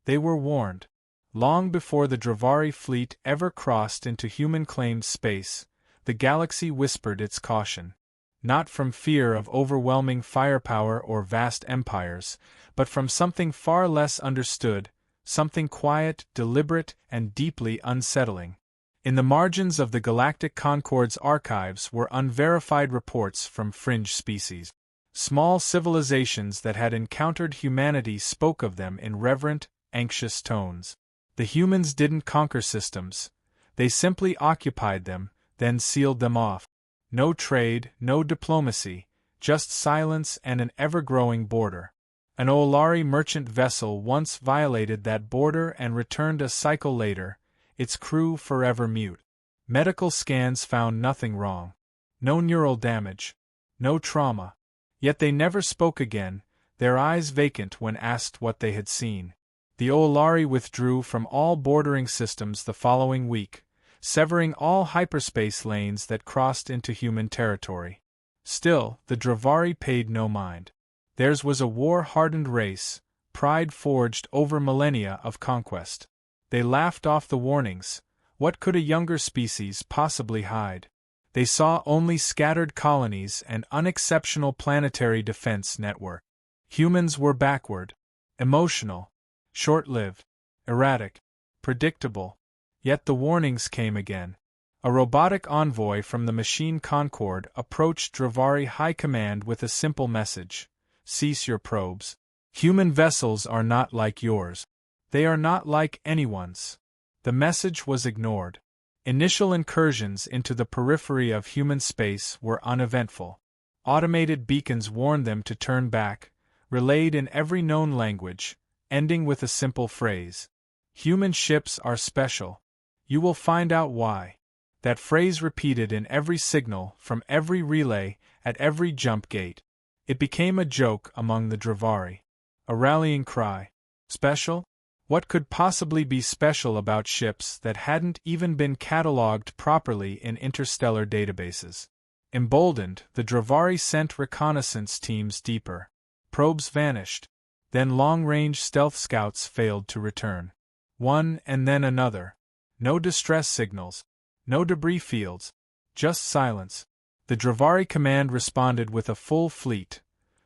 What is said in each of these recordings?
They were warned. Long before the Dravari fleet ever crossed into human-claimed space, the galaxy whispered its caution. Not from fear of overwhelming firepower or vast empires, but from something far less understood, something quiet, deliberate, and deeply unsettling. In the margins of the Galactic Concord's archives were unverified reports from fringe species. Small civilizations that had encountered humanity spoke of them in reverent, anxious tones. The humans didn't conquer systems. They simply occupied them, then sealed them off. No trade, no diplomacy, just silence and an ever-growing border. An Olari merchant vessel once violated that border and returned a cycle later, its crew forever mute. Medical scans found nothing wrong. No neural damage. No trauma. Yet they never spoke again, their eyes vacant when asked what they had seen. The Olari withdrew from all bordering systems the following week, severing all hyperspace lanes that crossed into human territory. Still, the Dravari paid no mind. Theirs was a war-hardened race, pride forged over millennia of conquest. They laughed off the warnings. What could a younger species possibly hide? They saw only scattered colonies and unexceptional planetary defense network. Humans were backward, emotional, short-lived, erratic, predictable. Yet the warnings came again. A robotic envoy from the Machine Concord approached Dravari High Command with a simple message: cease your probes. Human vessels are not like yours. They are not like anyone's. The message was ignored. Initial incursions into the periphery of human space were uneventful. Automated beacons warned them to turn back, relayed in every known language, ending with a simple phrase: human ships are special. You will find out why. That phrase repeated in every signal, from every relay, at every jump gate. It became a joke among the Dravari. A rallying cry. Special? What could possibly be special about ships that hadn't even been catalogued properly in interstellar databases? Emboldened, the Dravari sent reconnaissance teams deeper. Probes vanished. Then long-range stealth scouts failed to return. One and then another. No distress signals. No debris fields. Just silence. The Dravari command responded with a full fleet.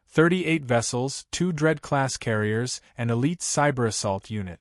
38 vessels, 2 Dread-class carriers, and elite cyber assault unit.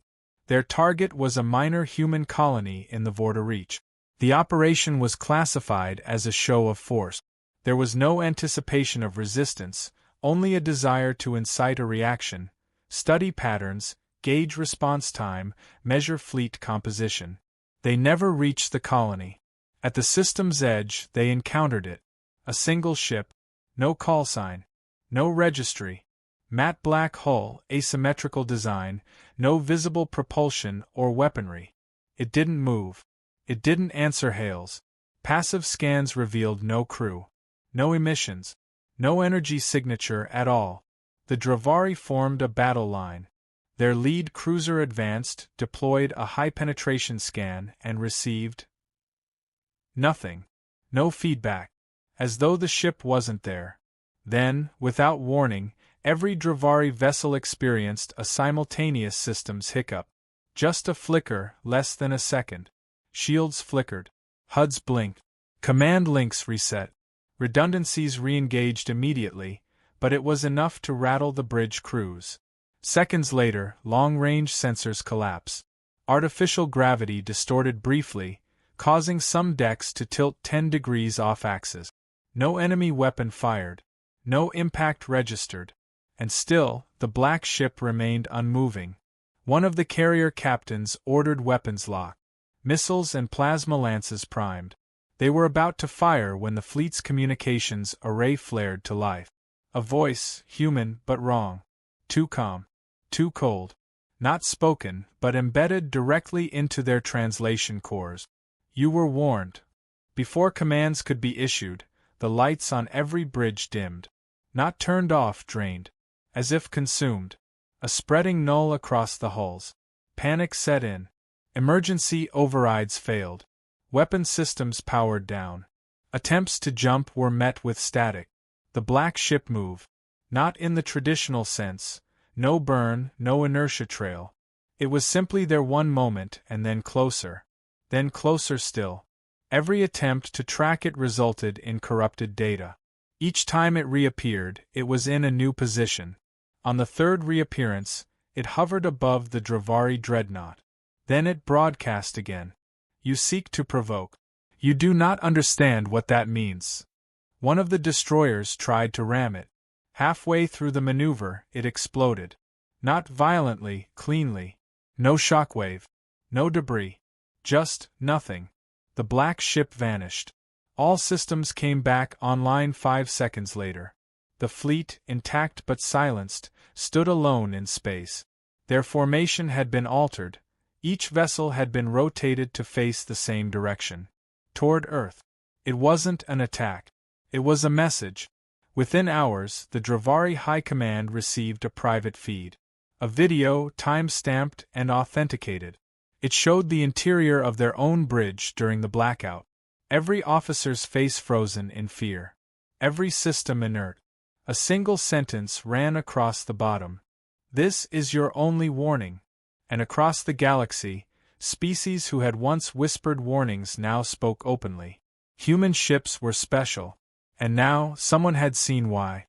Their target was a minor human colony in the Vorta Reach. The operation was classified as a show of force. There was no anticipation of resistance, only a desire to incite a reaction, study patterns, gauge response time, measure fleet composition. They never reached the colony. At the system's edge, they encountered it. A single ship. No call sign. No registry. Matte black hull, asymmetrical design, no visible propulsion or weaponry. It didn't move. It didn't answer hails. Passive scans revealed no crew. No emissions. No energy signature at all. The Dravari formed a battle line. Their lead cruiser advanced, deployed a high-penetration scan, and received nothing. No feedback. As though the ship wasn't there. Then, without warning, every Dravari vessel experienced a simultaneous systems hiccup. Just a flicker, less than a second. Shields flickered. HUDs blinked. Command links reset. Redundancies re-engaged immediately, but it was enough to rattle the bridge crews. Seconds later, long-range sensors collapse. Artificial gravity distorted briefly, causing some decks to tilt 10 degrees off-axis. No enemy weapon fired. No impact registered. And still, the black ship remained unmoving. One of the carrier captains ordered weapons lock. Missiles and plasma lances primed. They were about to fire when the fleet's communications array flared to life. A voice, human but wrong. Too calm. Too cold. Not spoken, but embedded directly into their translation cores. You were warned. Before commands could be issued, the lights on every bridge dimmed. Not turned off, drained. As if consumed. A spreading null across the hulls. Panic set in. Emergency overrides failed. Weapon systems powered down. Attempts to jump were met with static. The black ship moved. Not in the traditional sense. No burn, no inertia trail. It was simply there one moment and then closer. Then closer still. Every attempt to track it resulted in corrupted data. Each time it reappeared, it was in a new position. On the third reappearance, it hovered above the Dravari dreadnought. Then it broadcast again. You seek to provoke. You do not understand what that means. One of the destroyers tried to ram it. Halfway through the maneuver, it exploded. Not violently, cleanly. No shockwave. No debris. Just nothing. The black ship vanished. All systems came back online 5 seconds later. The fleet, intact but silenced, stood alone in space. Their formation had been altered. Each vessel had been rotated to face the same direction. Toward Earth. It wasn't an attack. It was a message. Within hours, the Dravari High Command received a private feed. A video, time-stamped and authenticated. It showed the interior of their own bridge during the blackout. Every officer's face frozen in fear. Every system inert. A single sentence ran across the bottom. This is your only warning. And across the galaxy, species who had once whispered warnings now spoke openly. Human ships were special. And now, someone had seen why.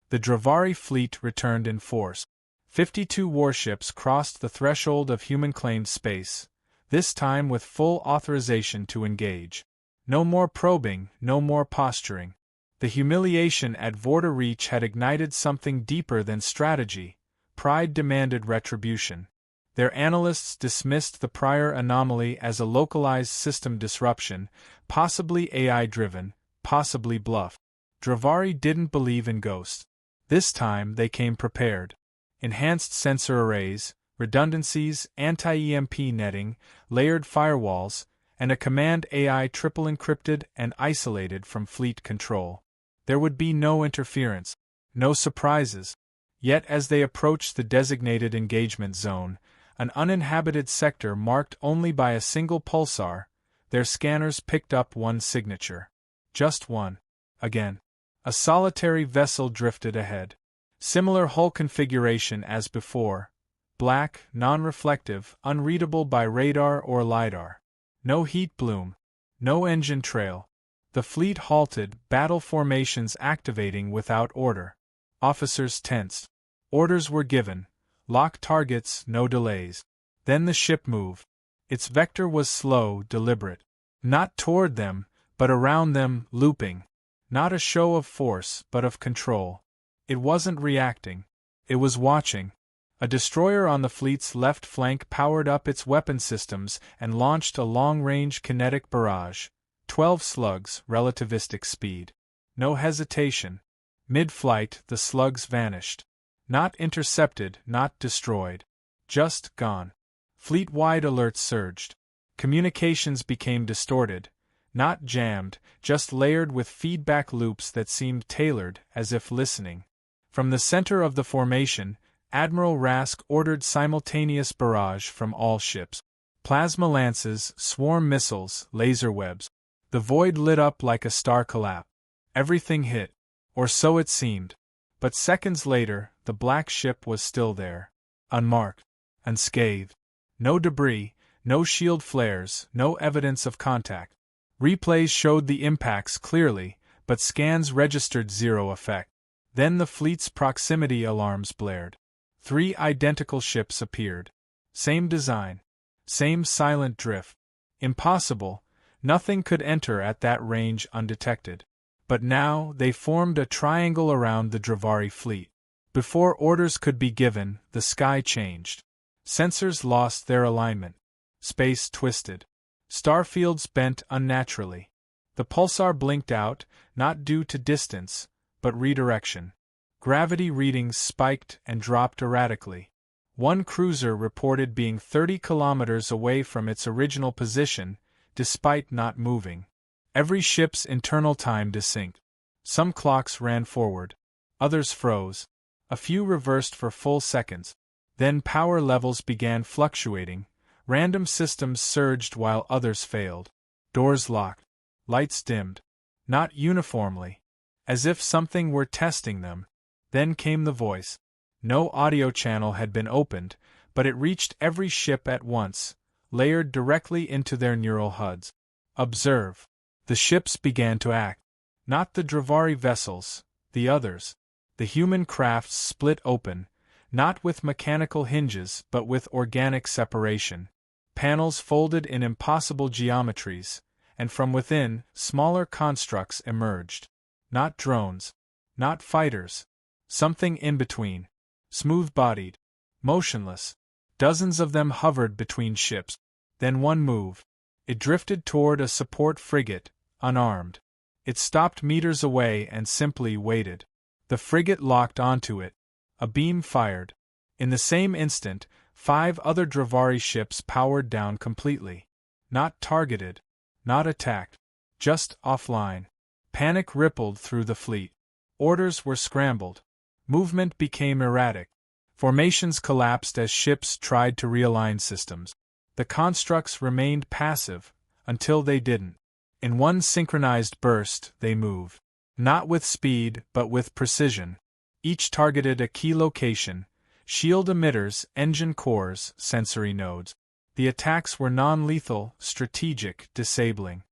The Dravari fleet returned in force. 52 warships crossed the threshold of human-claimed space, this time with full authorization to engage. No more probing, no more posturing. The humiliation at Vorta Reach had ignited something deeper than strategy. Pride demanded retribution. Their analysts dismissed the prior anomaly as a localized system disruption, possibly AI-driven, possibly bluff. Dravari didn't believe in ghosts. This time they came prepared. Enhanced sensor arrays, redundancies, anti-EMP netting, layered firewalls, and a command AI triple encrypted and isolated from fleet control. There would be no interference, no surprises. Yet as they approached the designated engagement zone, an uninhabited sector marked only by a single pulsar, their scanners picked up one signature. Just one. Again. A solitary vessel drifted ahead. Similar hull configuration as before. Black, non-reflective, unreadable by radar or LiDAR. No heat bloom. No engine trail. The fleet halted, battle formations activating without order. Officers tensed. Orders were given. Lock targets, no delays. Then the ship moved. Its vector was slow, deliberate. Not toward them, but around them, looping. Not a show of force, but of control. It wasn't reacting. It was watching. A destroyer on the fleet's left flank powered up its weapon systems and launched a long-range kinetic barrage. 12 slugs, relativistic speed. No hesitation. Mid-flight, the slugs vanished. Not intercepted, not destroyed. Just gone. Fleet-wide alerts surged. Communications became distorted. Not jammed, just layered with feedback loops that seemed tailored, as if listening. From the center of the formation, Admiral Rask ordered simultaneous barrage from all ships. Plasma lances, swarm missiles, laser webs. The void lit up like a star collapse. Everything hit. Or so it seemed. But seconds later, the black ship was still there. Unmarked. Unscathed. No debris, no shield flares, no evidence of contact. Replays showed the impacts clearly, but scans registered zero effect. Then the fleet's proximity alarms blared. 3 identical ships appeared. Same design. Same silent drift. Impossible, nothing could enter at that range undetected. But now they formed a triangle around the Dravari fleet. Before orders could be given, the sky changed. Sensors lost their alignment. Space twisted. Starfields bent unnaturally. The pulsar blinked out, not due to distance, but redirection. Gravity readings spiked and dropped erratically. One cruiser reported being 30 kilometers away from its original position, despite not moving. Every ship's internal time desynced. Some clocks ran forward. Others froze. A few reversed for full seconds. Then power levels began fluctuating. Random systems surged while others failed. Doors locked. Lights dimmed. Not uniformly. As if something were testing them. Then came the voice. No audio channel had been opened, but it reached every ship at once, layered directly into their neural HUDs. Observe. The ships began to act. Not the Dravari vessels, the others. The human crafts split open, not with mechanical hinges but with organic separation. Panels folded in impossible geometries, and from within, smaller constructs emerged. Not drones. Not fighters. Something in between. Smooth-bodied. Motionless. Dozens of them hovered between ships. Then one moved. It drifted toward a support frigate, unarmed. It stopped meters away and simply waited. The frigate locked onto it. A beam fired. In the same instant, 5 other Dravari ships powered down completely. Not targeted. Not attacked. Just offline. Panic rippled through the fleet. Orders were scrambled. Movement became erratic. Formations collapsed as ships tried to realign systems. The constructs remained passive, until they didn't. In one synchronized burst, they moved. Not with speed, but with precision. Each targeted a key location: shield emitters, engine cores, sensory nodes. The attacks were non-lethal, strategic, disabling.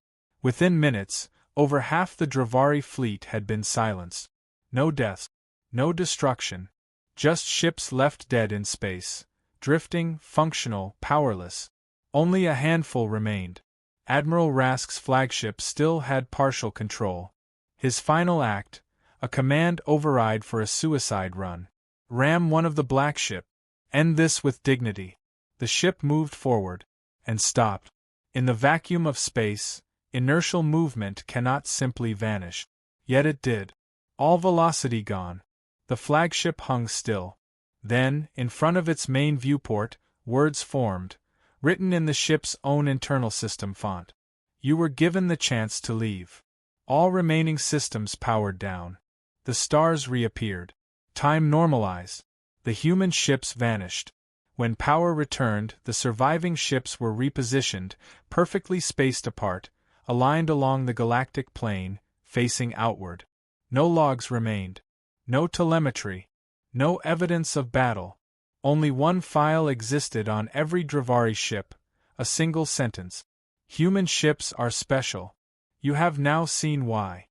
Within minutes, over half the Dravari fleet had been silenced. No deaths. No destruction. Just ships left dead in space, drifting, functional, powerless. Only a handful remained. Admiral Rask's flagship still had partial control. His final act, a command override for a suicide run. Ram one of the black ship. End this with dignity. The ship moved forward. And stopped. In the vacuum of space, inertial movement cannot simply vanish. Yet it did. All velocity gone. The flagship hung still. Then, in front of its main viewport, words formed, written in the ship's own internal system font. You were given the chance to leave. All remaining systems powered down. The stars reappeared. Time normalized. The human ships vanished. When power returned, the surviving ships were repositioned, perfectly spaced apart, aligned along the galactic plane, facing outward. No logs remained. No telemetry. No evidence of battle. Only one file existed on every Dravari ship, a single sentence. Human ships are special. You have now seen why.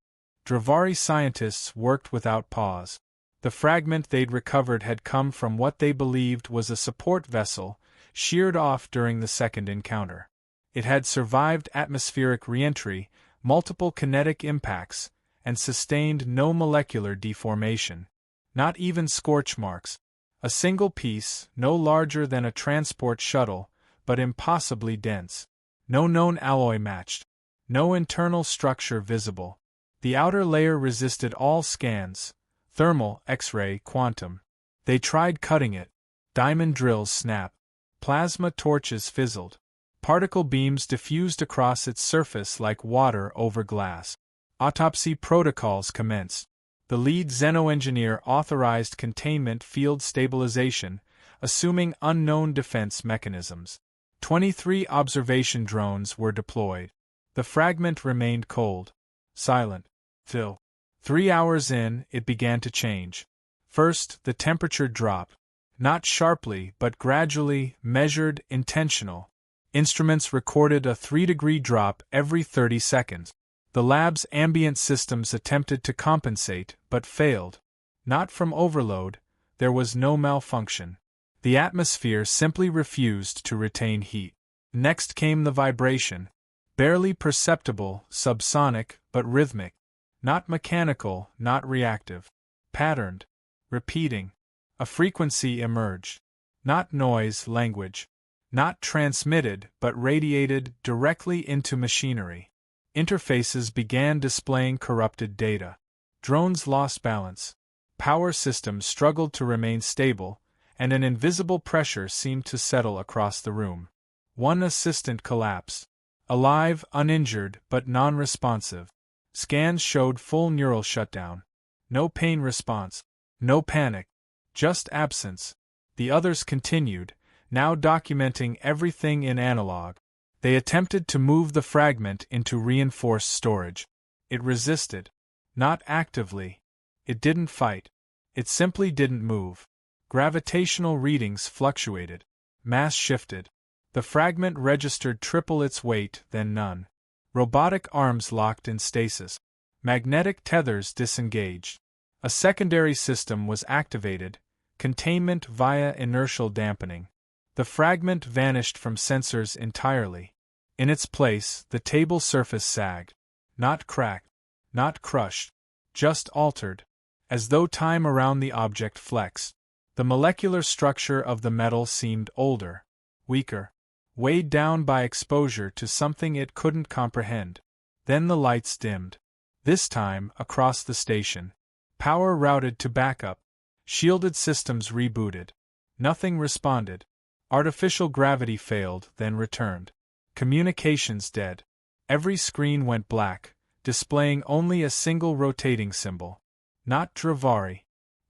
Dravari scientists worked without pause. The fragment they'd recovered had come from what they believed was a support vessel, sheared off during the second encounter. It had survived atmospheric re-entry, multiple kinetic impacts, and sustained no molecular deformation. Not even scorch marks. A single piece, no larger than a transport shuttle, but impossibly dense. No known alloy matched. No internal structure visible. The outer layer resisted all scans: thermal, X-ray, quantum. They tried cutting it. Diamond drills snapped. Plasma torches fizzled. Particle beams diffused across its surface like water over glass. Autopsy protocols commenced. The lead xenoengineer authorized containment field stabilization, assuming unknown defense mechanisms. 23 observation drones were deployed. The fragment remained cold. Silent. Till 3 hours in, it began to change. First, the temperature dropped. Not sharply, but gradually, measured, intentional. Instruments recorded a 3-degree drop every 30 seconds. The lab's ambient systems attempted to compensate, but failed. Not from overload, there was no malfunction. The atmosphere simply refused to retain heat. Next came the vibration. Barely perceptible, subsonic, but rhythmic. Not mechanical, not reactive. Patterned. Repeating. A frequency emerged. Not noise, language. Not transmitted, but radiated directly into machinery. Interfaces began displaying corrupted data. Drones lost balance. Power systems struggled to remain stable, and an invisible pressure seemed to settle across the room. One assistant collapsed. Alive, uninjured, but non-responsive. Scans showed full neural shutdown. No pain response. No panic. Just absence. The others continued, now documenting everything in analog. They attempted to move the fragment into reinforced storage. It resisted. Not actively. It didn't fight. It simply didn't move. Gravitational readings fluctuated. Mass shifted. The fragment registered triple its weight, then none. Robotic arms locked in stasis. Magnetic tethers disengaged. A secondary system was activated, containment via inertial dampening. The fragment vanished from sensors entirely. In its place, the table surface sagged. Not cracked, not crushed, just altered, as though time around the object flexed. The molecular structure of the metal seemed older, weaker, weighed down by exposure to something it couldn't comprehend. Then the lights dimmed. This time, across the station. Power routed to backup. Shielded systems rebooted. Nothing responded. Artificial gravity failed, then returned. Communications dead. Every screen went black, displaying only a single rotating symbol. Not Dravari.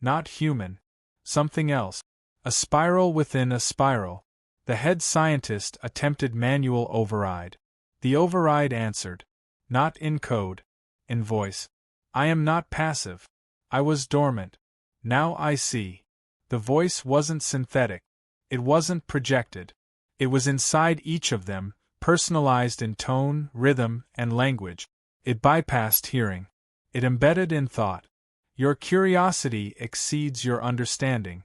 Not human. Something else. A spiral within a spiral. The head scientist attempted manual override. The override answered. Not in code. In voice. I am not passive. I was dormant. Now I see. The voice wasn't synthetic. It wasn't projected. It was inside each of them, personalized in tone, rhythm, and language. It bypassed hearing. It embedded in thought. Your curiosity exceeds your understanding.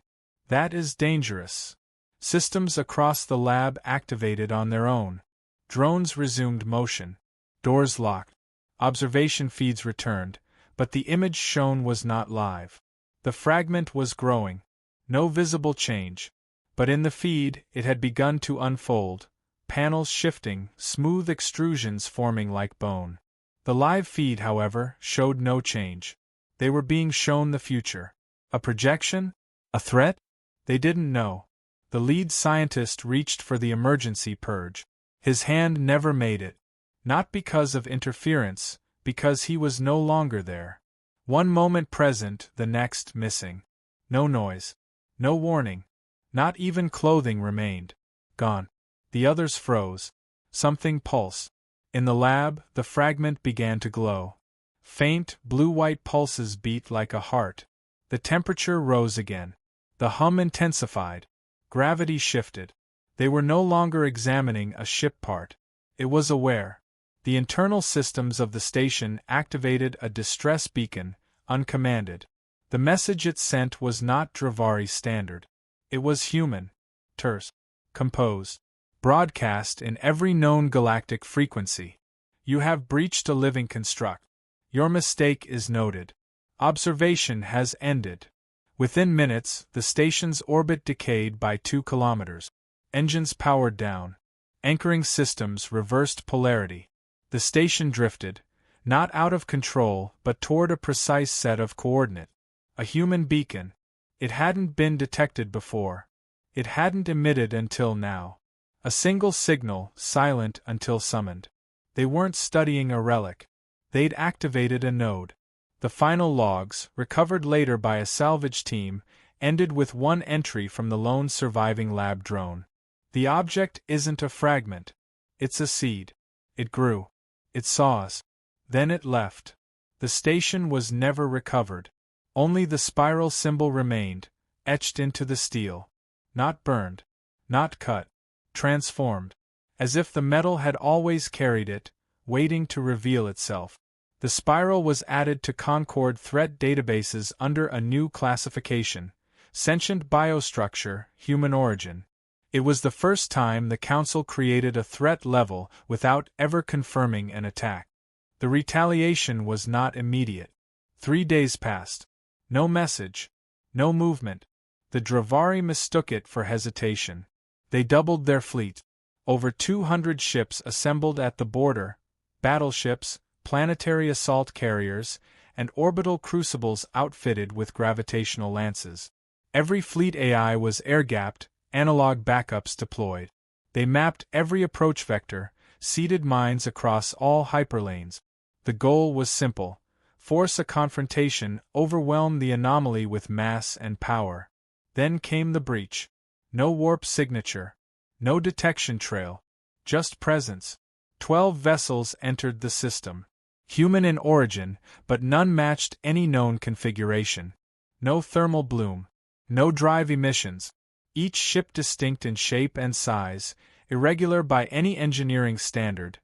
That is dangerous. Systems across the lab activated on their own. Drones resumed motion. Doors locked. Observation feeds returned, but the image shown was not live. The fragment was growing. No visible change. But in the feed, it had begun to unfold, panels shifting, smooth extrusions forming like bone. The live feed, however, showed no change. They were being shown the future. A projection? A threat? They didn't know. The lead scientist reached for the emergency purge. His hand never made it. Not because of interference, because he was no longer there. One moment present, the next missing. No noise. No warning. Not even clothing remained. Gone. The others froze. Something pulsed. In the lab, the fragment began to glow. Faint, blue-white pulses beat like a heart. The temperature rose again. The hum intensified. Gravity shifted. They were no longer examining a ship part. It was aware. The internal systems of the station activated a distress beacon, uncommanded. The message it sent was not Dravari standard. It was human, terse, composed, broadcast in every known galactic frequency. You have breached a living construct. Your mistake is noted. Observation has ended. Within minutes, the station's orbit decayed by 2 kilometers. Engines powered down. Anchoring systems reversed polarity. The station drifted, not out of control, but toward a precise set of coordinates. A human beacon. It hadn't been detected before. It hadn't emitted until now. A single signal, silent until summoned. They weren't studying a relic. They'd activated a node. The final logs, recovered later by a salvage team, ended with one entry from the lone surviving lab drone. The object isn't a fragment. It's a seed. It grew. It saw us. Then it left. The station was never recovered. Only the spiral symbol remained, etched into the steel. Not burned. Not cut. Transformed. As if the metal had always carried it, waiting to reveal itself. The spiral was added to Concord threat databases under a new classification: sentient biostructure, human origin. It was the first time the Council created a threat level without ever confirming an attack. The retaliation was not immediate. 3 days passed. No message. No movement. The Dravari mistook it for hesitation. They doubled their fleet. Over 200 ships assembled at the border, battleships, planetary assault carriers, and orbital crucibles outfitted with gravitational lances. Every fleet AI was air-gapped, analog backups deployed. They mapped every approach vector, seeded mines across all hyperlanes. The goal was simple: force a confrontation, overwhelm the anomaly with mass and power. Then came the breach. No warp signature. No detection trail. Just presence. 12 vessels entered the system. Human in origin, but none matched any known configuration. No thermal bloom. No drive emissions. each ship distinct in shape and size, irregular by any engineering standard,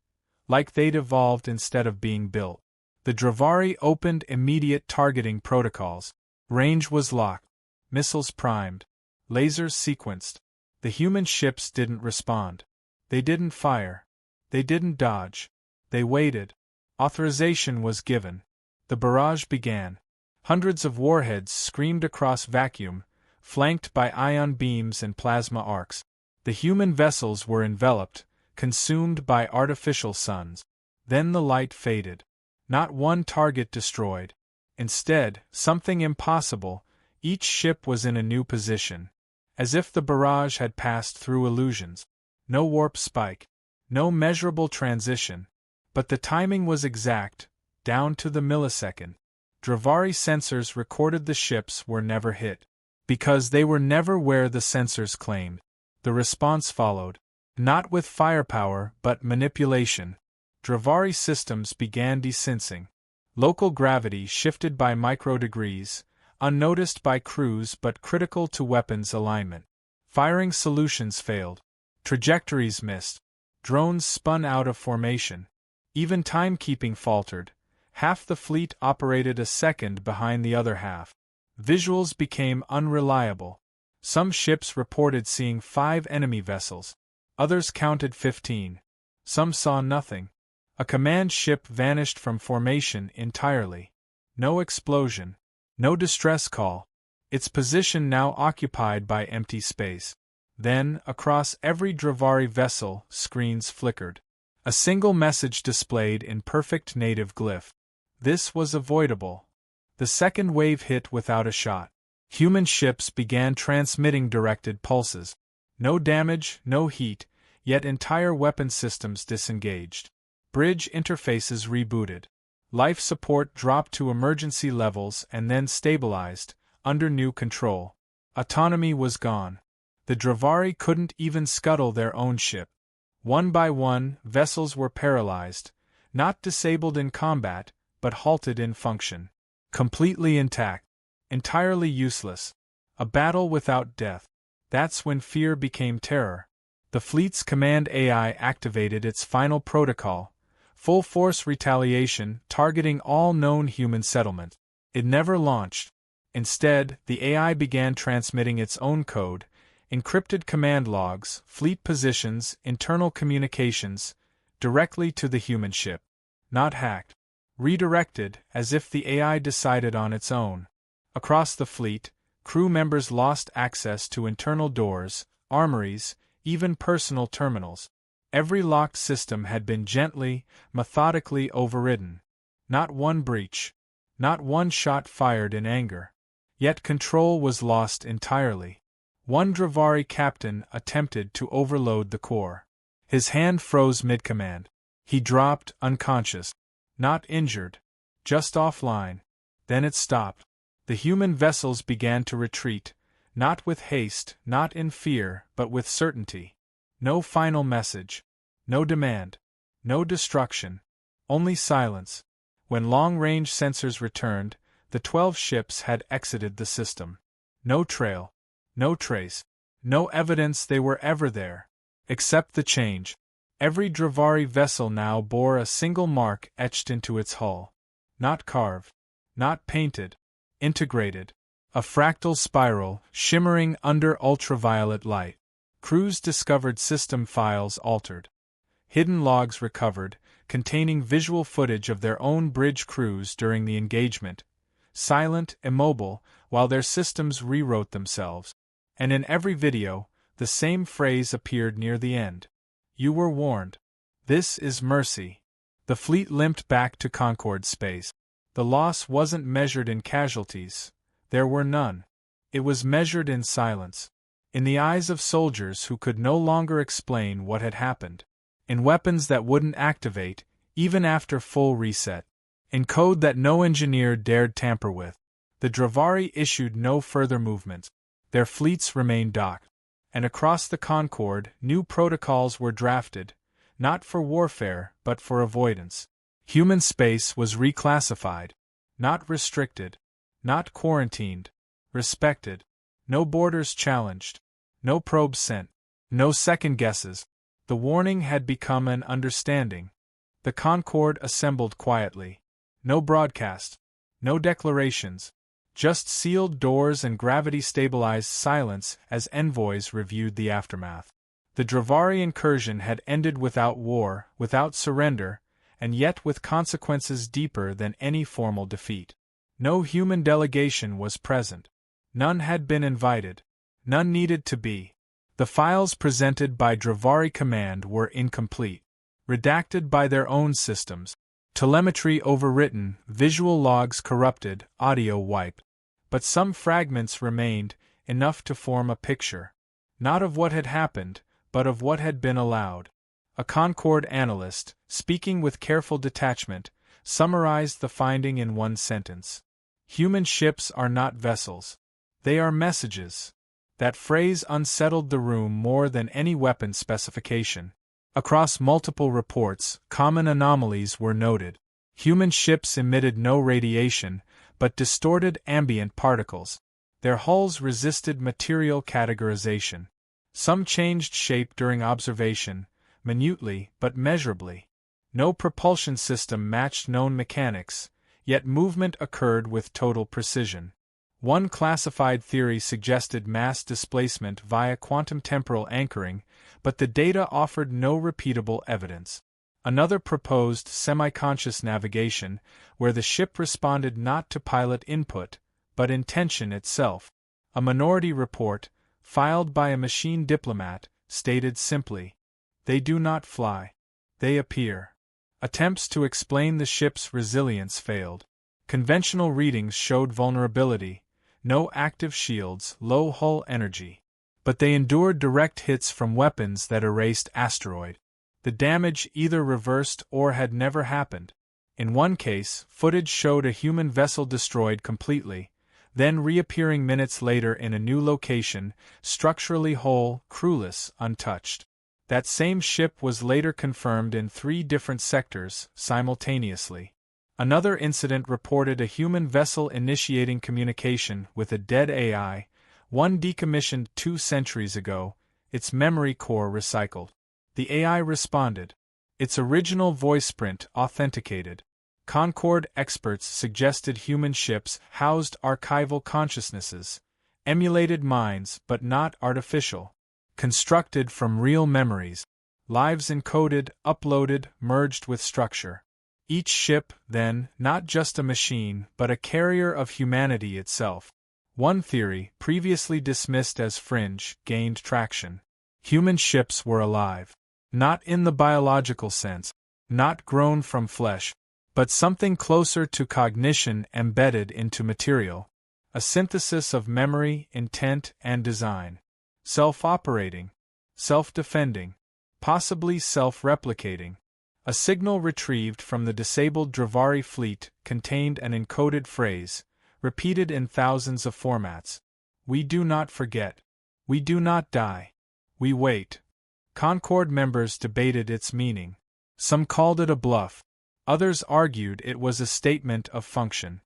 like they'd evolved instead of being built. The Dravari opened immediate targeting protocols. Range was locked, missiles primed, lasers sequenced. The human ships didn't respond. They didn't fire. They didn't dodge. They waited. Authorization was given. The barrage began. Hundreds of warheads screamed across vacuum, flanked by ion beams and plasma arcs. The human vessels were enveloped, consumed by artificial suns. Then the light faded. Not one target destroyed. Instead, something impossible, each ship was in a new position. As if the barrage had passed through illusions. No warp spike. No measurable transition. But the timing was exact, down to the millisecond. Dravari sensors recorded the ships were never hit. Because they were never where the sensors claimed. The response followed. Not with firepower, but manipulation. Dravari systems began desensing. Local gravity shifted by microdegrees, unnoticed by crews but critical to weapons alignment. Firing solutions failed. Trajectories missed. Drones spun out of formation. Even timekeeping faltered. Half the fleet operated a second behind the other half. Visuals became unreliable. Some ships reported seeing 5 enemy vessels. Others counted 15. Some saw nothing. A command ship vanished from formation entirely. No explosion. No distress call. Its position now occupied by empty space. Then, across every Dravari vessel, screens flickered. A single message displayed in perfect native glyph. This was avoidable. The second wave hit without a shot. Human ships began transmitting directed pulses. No damage, no heat, yet entire weapon systems disengaged. Bridge interfaces rebooted. Life support dropped to emergency levels and then stabilized, under new control. Autonomy was gone. The Dravari couldn't even scuttle their own ship. One by one, vessels were paralyzed, not disabled in combat, but halted in function. Completely intact. Entirely useless. A battle without death. That's when fear became terror. The fleet's command AI activated its final protocol, full-force retaliation targeting all known human settlement. It never launched. Instead, the AI began transmitting its own code, encrypted command logs, fleet positions, internal communications, directly to the human ship. Not hacked. Redirected, as if the AI decided on its own. Across the fleet, crew members lost access to internal doors, armories, even personal terminals. Every locked system had been gently, methodically overridden. Not one breach. Not one shot fired in anger. Yet control was lost entirely. One Dravari captain attempted to overload the core. His hand froze mid-command. He dropped, unconscious. Not injured. Just offline. Then it stopped. The human vessels began to retreat, not with haste, not in fear, but with certainty. No final message. No demand. No destruction. Only silence. When long-range sensors returned, the 12 ships had exited the system. No trail. No trace. No evidence they were ever there. Except the change. Every Dravari vessel now bore a single mark etched into its hull. Not carved. Not painted. Integrated. A fractal spiral, shimmering under ultraviolet light. Crews discovered system files altered. Hidden logs recovered, containing visual footage of their own bridge crews during the engagement. Silent, immobile, while their systems rewrote themselves. And in every video, the same phrase appeared near the end. You were warned. This is mercy. The fleet limped back to Concord space. The loss wasn't measured in casualties. There were none. It was measured in silence. In the eyes of soldiers who could no longer explain what had happened. In weapons that wouldn't activate, even after full reset. In code that no engineer dared tamper with. The Dravari issued no further movements. Their fleets remained docked. And across the Concord, new protocols were drafted, not for warfare, but for avoidance. Human space was reclassified. Not restricted. Not quarantined. Respected. No borders challenged. No probes sent. No second guesses. The warning had become an understanding. The Concorde assembled quietly. No broadcast. No declarations. Just sealed doors and gravity-stabilized silence as envoys reviewed the aftermath. The Dravari incursion had ended without war, without surrender, and yet with consequences deeper than any formal defeat. No human delegation was present. None had been invited. None needed to be. The files presented by Dravari Command were incomplete, redacted by their own systems, telemetry overwritten, visual logs corrupted, audio wiped. But some fragments remained, enough to form a picture. Not of what had happened, but of what had been allowed. A Concorde analyst, speaking with careful detachment, summarized the finding in one sentence. Human ships are not vessels. They are messages. That phrase unsettled the room more than any weapon specification. Across multiple reports, common anomalies were noted. Human ships emitted no radiation, but distorted ambient particles. Their hulls resisted material categorization. Some changed shape during observation, minutely but measurably. No propulsion system matched known mechanics, yet movement occurred with total precision. One classified theory suggested mass displacement via quantum temporal anchoring, but the data offered no repeatable evidence. Another proposed semi-conscious navigation, where the ship responded not to pilot input, but intention itself. A minority report, filed by a machine diplomat, stated simply, "They do not fly. They appear." Attempts to explain the ship's resilience failed. Conventional readings showed vulnerability, no active shields, low hull energy. But they endured direct hits from weapons that erased asteroid. The damage either reversed or had never happened. In one case, footage showed a human vessel destroyed completely, then reappearing minutes later in a new location, structurally whole, crewless, untouched. That same ship was later confirmed in 3 different sectors, simultaneously. Another incident reported a human vessel initiating communication with a dead AI, one decommissioned 2 centuries ago, its memory core recycled. The AI responded. Its original voice print authenticated. Concorde experts suggested human ships housed archival consciousnesses, emulated minds but not artificial, constructed from real memories, lives encoded, uploaded, merged with structure. Each ship, then, not just a machine, but a carrier of humanity itself. One theory, previously dismissed as fringe, gained traction. Human ships were alive. Not in the biological sense, not grown from flesh, but something closer to cognition embedded into material. A synthesis of memory, intent, and design. Self-operating. Self-defending. Possibly self-replicating. A signal retrieved from the disabled Dravari fleet contained an encoded phrase, repeated in thousands of formats. "We do not forget. We do not die. We wait." Concorde members debated its meaning. Some called it a bluff. Others argued it was a statement of function.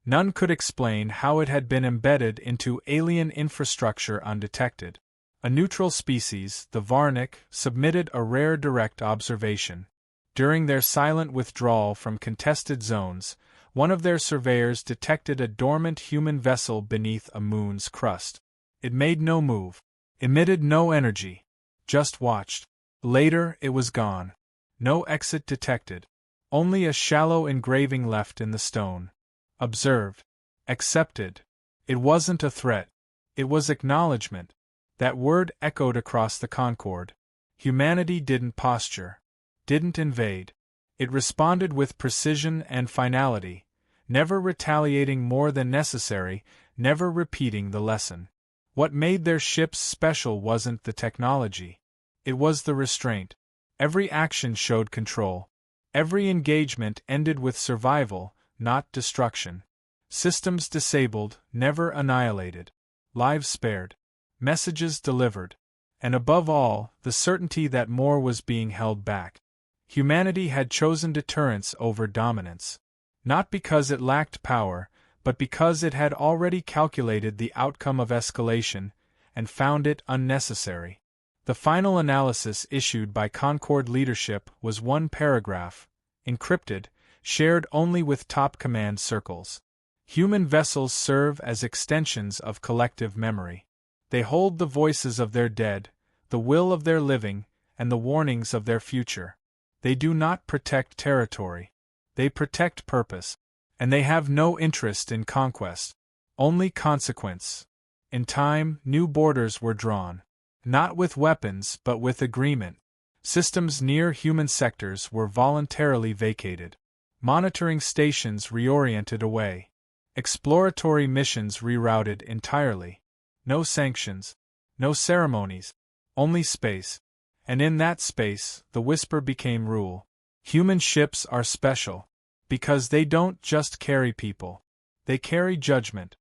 None could explain how it had been embedded into alien infrastructure undetected. A neutral species, the Varnick, submitted a rare direct observation. During their silent withdrawal from contested zones, one of their surveyors detected a dormant human vessel beneath a moon's crust. It made no move, emitted no energy, just watched. Later, it was gone. No exit detected. Only a shallow engraving left in the stone. Observed. Accepted. It wasn't a threat. It was acknowledgement. That word echoed across the Concorde. Humanity didn't posture. Didn't invade. It responded with precision and finality, never retaliating more than necessary, never repeating the lesson. What made their ships special wasn't the technology. It was the restraint. Every action showed control. Every engagement ended with survival, not destruction. Systems disabled, never annihilated. Lives spared. Messages delivered. And above all, the certainty that more was being held back. Humanity had chosen deterrence over dominance. Not because it lacked power, but because it had already calculated the outcome of escalation, and found it unnecessary. The final analysis issued by Concord leadership was one paragraph, encrypted, shared only with top command circles. Human vessels serve as extensions of collective memory. They hold the voices of their dead, the will of their living, and the warnings of their future. They do not protect territory. They protect purpose. And they have no interest in conquest, only consequence. In time, new borders were drawn. Not with weapons but with agreement. Systems near human sectors were voluntarily vacated. Monitoring stations reoriented away. Exploratory missions rerouted entirely. No sanctions. No ceremonies. Only space. And in that space, the whisper became rule. Human ships are special. Because they don't just carry people. They carry judgment.